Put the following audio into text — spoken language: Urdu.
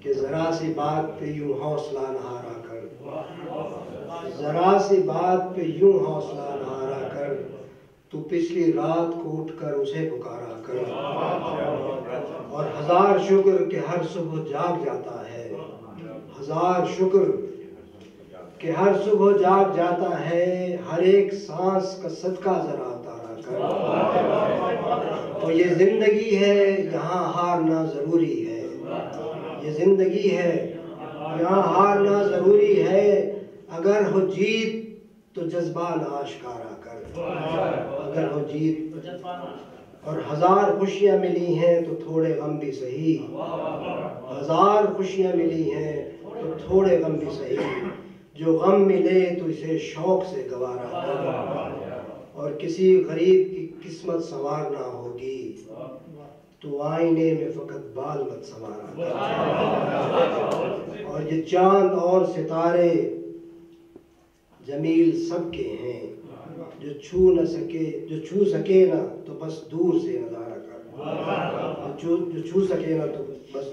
کہ ذرا سی بات پہ یوں حوصلہ نہ ہارا کر، ذرا سی بات پہ یوں حوصلہ نہ ہارا کر، تو پچھلی رات کو اٹھ کر اسے پکارا کر، اور ہزار شکر کہ ہر صبح جاگ جاتا ہے، ہزار شکر کہ ہر صبح جاگ جاتا ہے، ہر ایک سانس کا صدقہ ذرا اتارا کر۔ تو یہ زندگی ہے یہاں ہارنا ضروری ہے، یہ زندگی ہے یہاں ہارنا ضروری ہے، اگر ہو جیت تو جذبہ نہ آشکارا کر، اگر ہو جیت۔ اور ہزار خوشیاں ملی ہیں تو تھوڑے غم بھی سہی، ہزار خوشیاں ملی ہیں تو تھوڑے غم بھی سہی، جو غم ملے تو اسے شوق سے گوارا کر، اور کسی غریب کی قسمت سنوارنا ہوگی تو آئینے میں فقط بال مت سنوارا کر۔ اور یہ چاند اور ستارے جمیل سب کے ہیں، جو چھو سکے نا تو بس دور سے نظارہ کر، جو چھو سکے نا تو بس